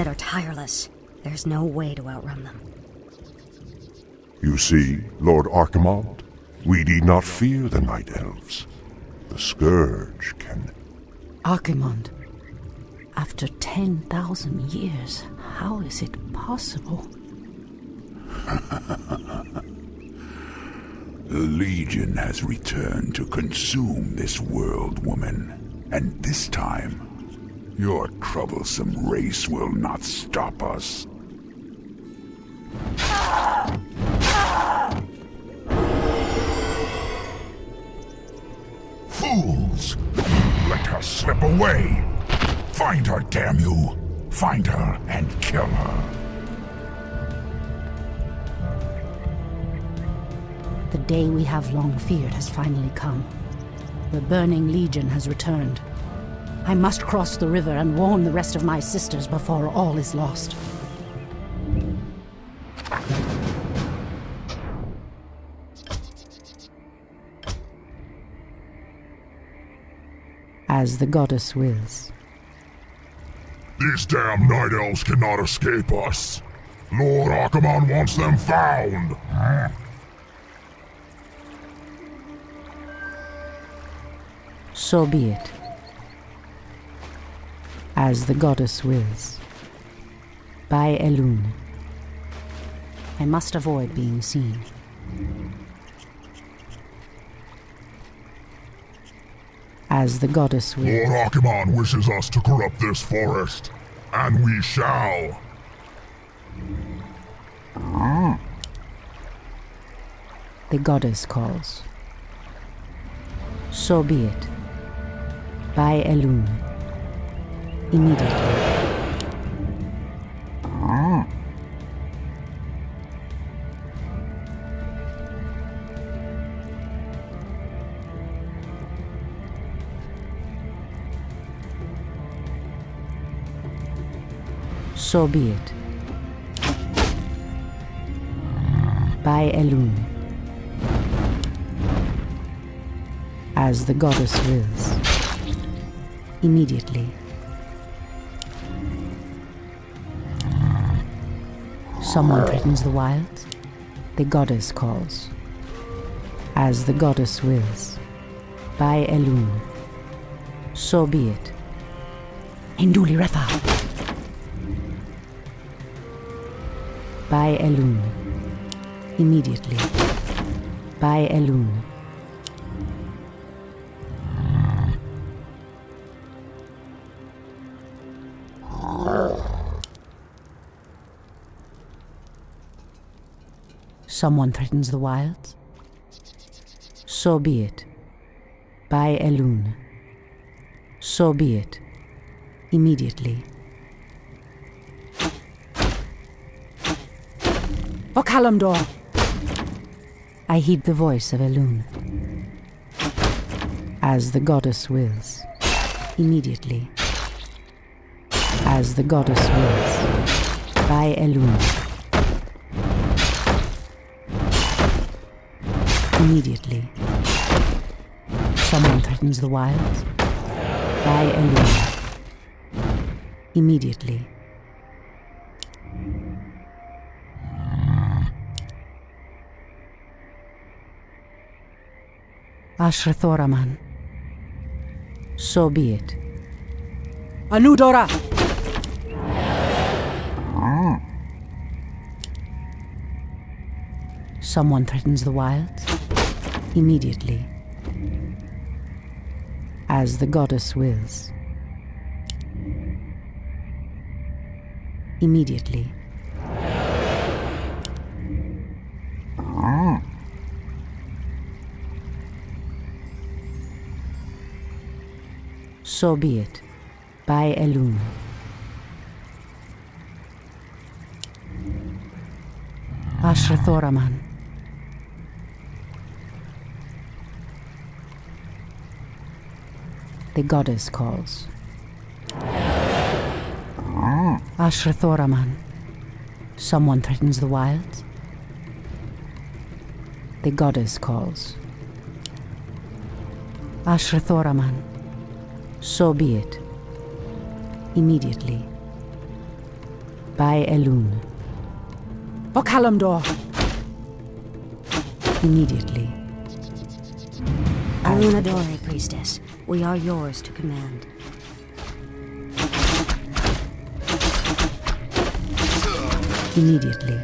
undead are tireless. There's no way to outrun them. You see, Lord Archimald, we need not fear the Night Elves. The Scourge can... Archimald, after 10,000 years, how is it possible? The Legion has returned to consume this world, woman. And this time, your troublesome race will not stop us. Fools! Let her slip away! Find her, damn you! Find her and kill her. The day we have long feared has finally come. The Burning Legion has returned. I must cross the river and warn the rest of my sisters before all is lost. As the goddess wills. These damn Night Elves cannot escape us. Lord Archimald wants them found. So be it. As the goddess wills. By Elune. I must avoid being seen. As the goddess wills. Lord Archimald wishes us to corrupt this forest, and we shall. The goddess calls. So be it. By Elune. Immediately. So be it. By Elune. As the goddess wills. Immediately. Someone threatens the wilds. The goddess calls. As the goddess wills. By Elune. So be it. Induli Refa. By Elune. Immediately. By Elune. Someone threatens the wilds. So be it. By Elune. So be it. Immediately. O Kalimdor! I heed the voice of Elune. As the goddess wills. Immediately. As the goddess wills. By Elune. Immediately. Someone threatens the wilds. By Elune. Immediately. Ashrathoraman. So be it. Anudora! Someone threatens the wilds. Immediately. As the goddess wills. Immediately. So be it. By Elune. Ashrathoraman. The goddess calls. Ashrathoraman. Someone threatens the wilds. The goddess calls. Ashrathoraman. So be it. Immediately. By Elune. Okalamdor! Immediately. Alunadore, priestess. We are yours to command. Immediately.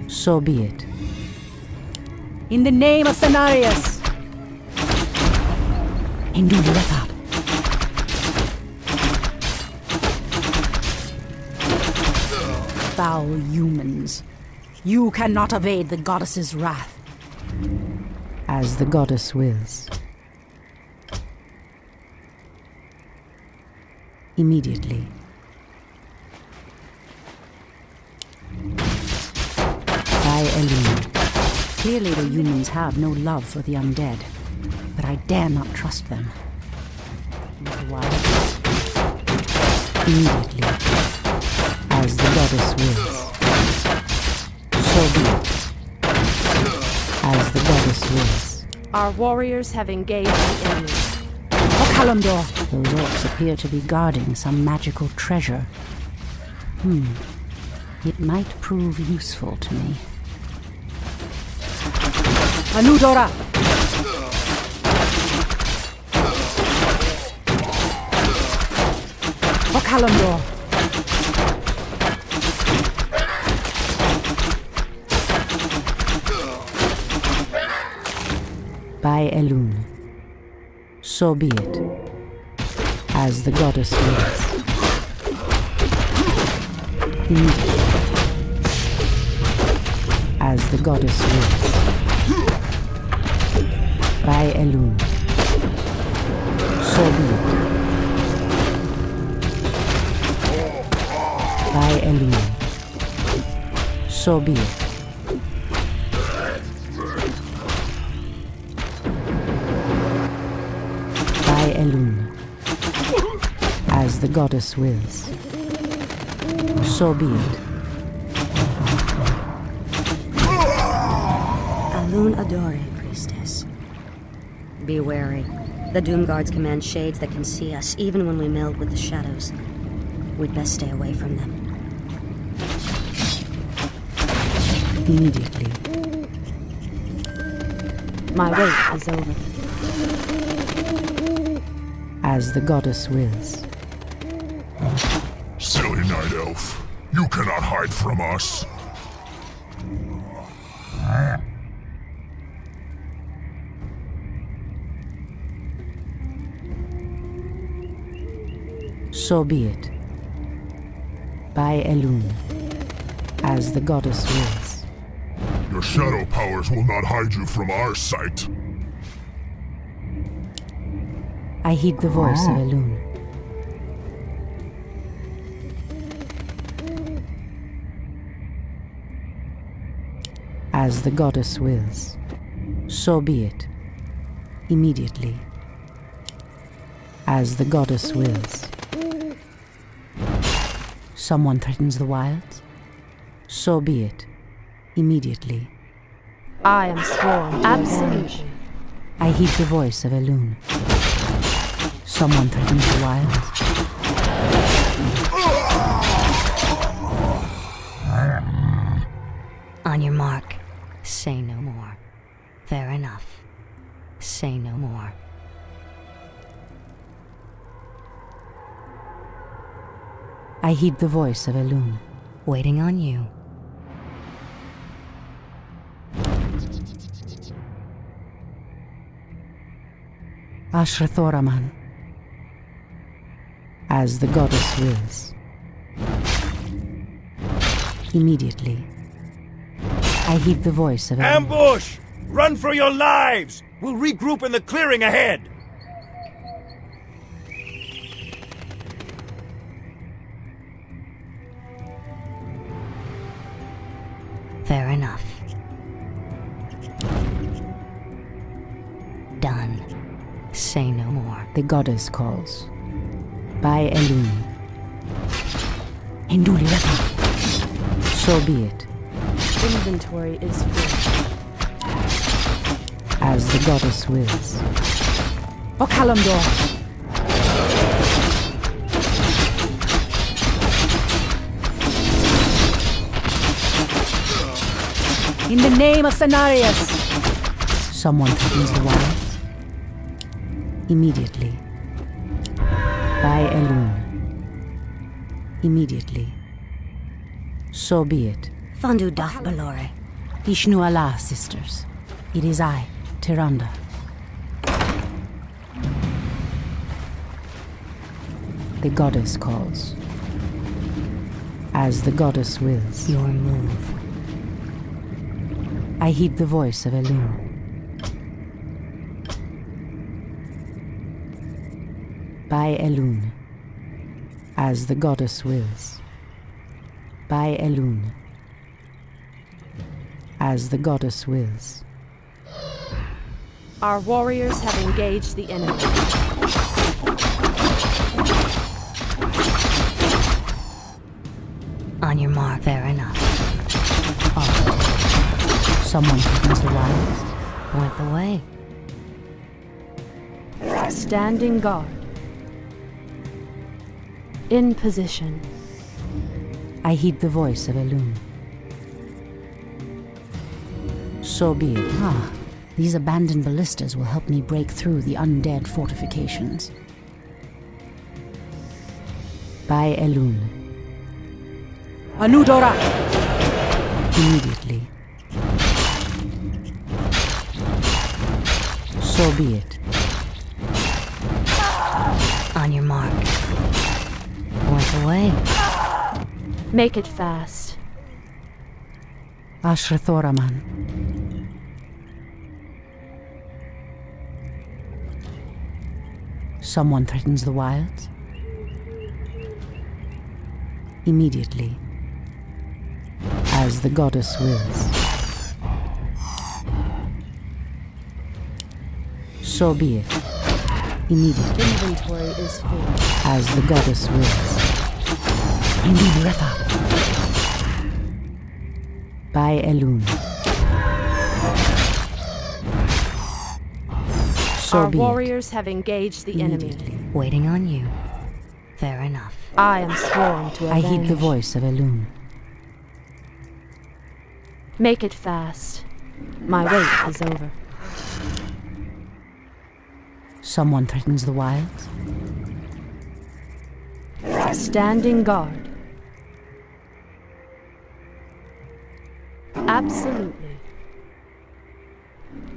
So be it. In the name of Cenarius! Induliretha. Foul humans. You cannot evade the goddess's wrath. As the goddess wills. Immediately. By Elune. Clearly the humans have no love for the undead, but I dare not trust them. Otherwise. Immediately. As the goddess wills. So be it. As the goddess wills. Our warriors have engaged the enemy. Okalamdor! Those orcs appear to be guarding some magical treasure. It might prove useful to me. Anudora! Okalamdor! By Elune. So be it. As the goddess wills. Immediately. As the goddess wills. By Elune. So be it. By Elune. So be it. By Elune. As the goddess wills. So be it. Alunadore, priestess. Be wary. The Doomguards command shades that can see us, even when we meld with the shadows. We'd best stay away from them. Immediately. My wait is over. As the goddess wills. Silly night elf. You cannot hide from us. So be it. By Elune. As the goddess wills. Your shadow powers will not hide you from our sight. I heed the voice of Elune. As the goddess wills. So be it. Immediately. As the goddess wills. Someone threatens the wilds? So be it. Immediately. I am sworn. Absolutely. I heed the voice of Elune. Someone threatens the wilds? On your mark. Say no more. Fair enough. Say no more. I heed the voice of Elune. Waiting on you. Ashrathoraman. As the goddess wills. Immediately. I heed the voice of Elune. Ambush! Run for your lives! We'll regroup in the clearing ahead! Fair enough. Done. Say no more. The goddess calls. By Elune. Induliretha. So be it. Inventory is full. As the goddess wills. Okalamdor! In the name of Cenarius! Someone threatens the wilds. Immediately. By Elune. Immediately. So be it. Fondu Daf Balore. Ishnu Allah, sisters. It is I, Tyrande. The goddess calls. As the goddess wills. Your move. I heed the voice of Elune. By Elune. As the goddess wills. By Elune. As the goddess wills. Our warriors have engaged the enemy. On your mark, fair enough. Someone threatens the wilds. Point the way. Standing guard. In position. I heed the voice of Elune. So be it. These abandoned ballistas will help me break through the undead fortifications. By Elune. Anudora! Immediately. So be it. On your mark. Point the way. Make it fast. Ashrathoraman. Someone threatens the wilds? Immediately. As the goddess wills. So be it. Immediately. Inventory is full. As the goddess wills. Indeed, Retha. By Elune. So Our be warriors have engaged the enemy. Waiting on you. Fair enough. I am sworn to I avenge. heed the voice of Elune. Make it fast. My wait is over. Someone threatens the wilds? Standing guard. Absolutely.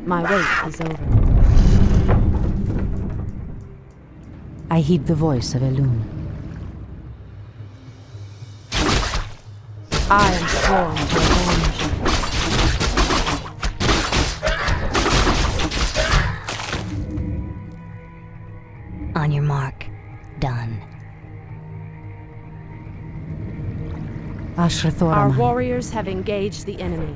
My wait is over. I heed the voice of Elune. I am sworn to avenge. On your mark. Done. Our Ashrathoraman. warriors have engaged the enemy.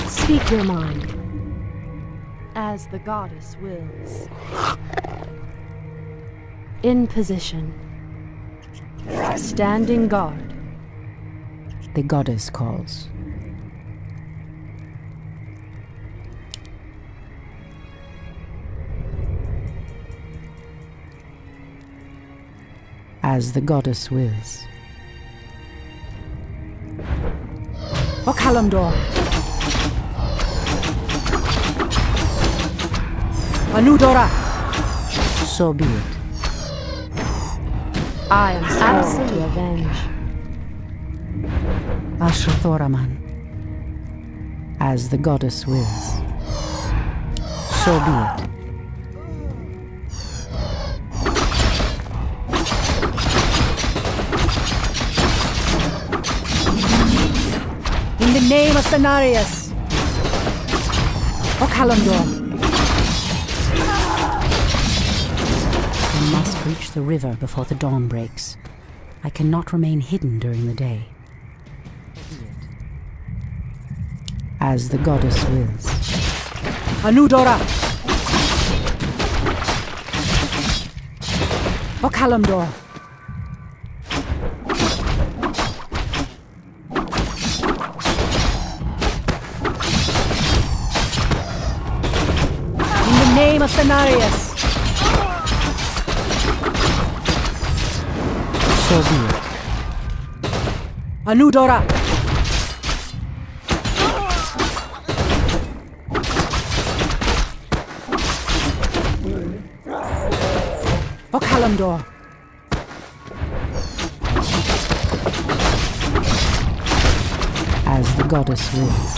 Speak your mind. As the goddess wills. In position. Standing guard. The goddess calls. As the goddess wills. For Kalimdor. Anudora. So be it. I am sworn to avenge. Ashrathoraman. As the goddess wills. So be it. In the name of Cenarius. For Kalimdor. I must reach the river before the dawn breaks. I cannot remain hidden during the day. As the goddess wills. Anudora! For Kalimdor. In the name of Cenarius. So be it. Anudora! Okalamdor! As the goddess wills.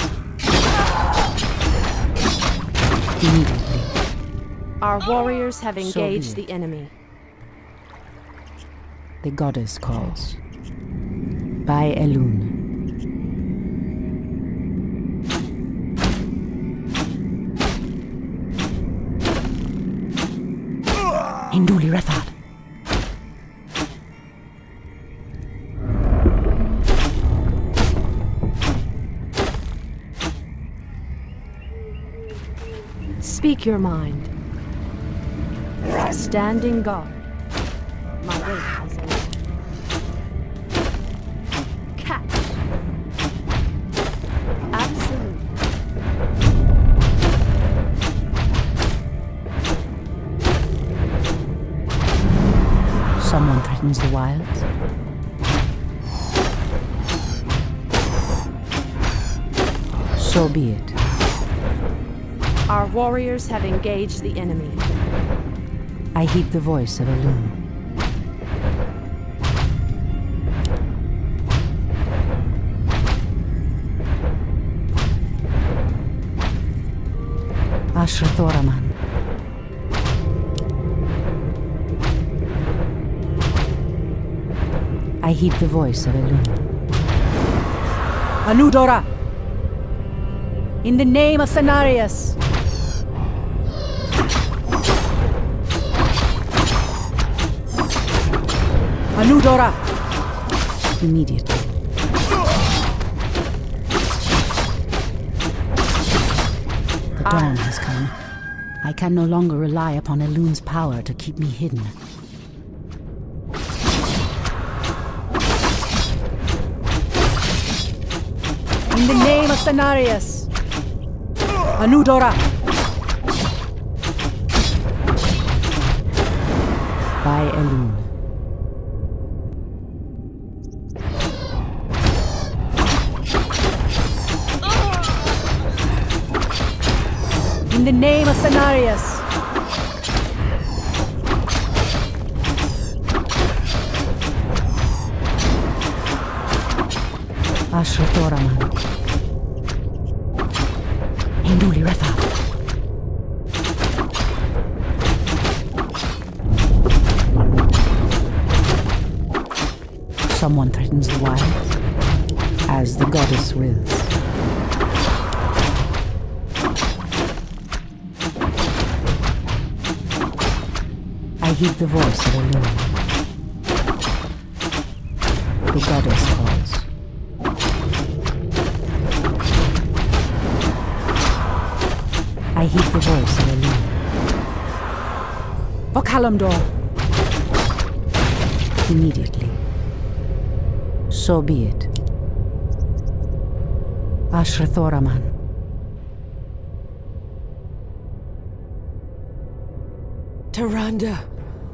Immediately. Our warriors have So be engaged it. the enemy. The goddess calls. By Elun. Hinduli Rethad. Speak your mind. Standing guard. My wait is over. Catch. Absolute. Someone threatens the wilds. So be it. Our warriors have engaged the enemy. I heed the voice of Elun. Ashrathoraman. I heed the voice of Elun. Anudora! In the name of Cenarius! Anudora! Immediately. The dawn has come. I can no longer rely upon Elun's power to keep me hidden. In the name of Cenarius! Anudora! By Elun. In the name of Cenarius! Ashrathoraman. Hinduli Retha. Someone threatens the wild, as the goddess wills. I heed the voice of Elun. The goddess calls. I heed the voice of Elun. Okalamdor! Immediately. So be it. Ashrathoraman. Tyrande,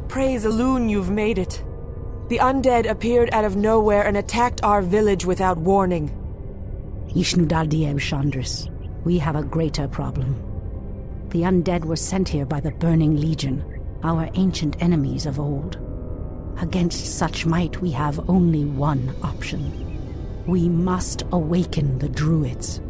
praise Elun, you've made it. The undead appeared out of nowhere and attacked our village without warning. Ishnudaldieb Chandris, we have a greater problem. The undead were sent here by the Burning Legion, our ancient enemies of old. Against such might, we have only one option. We must awaken the Druids.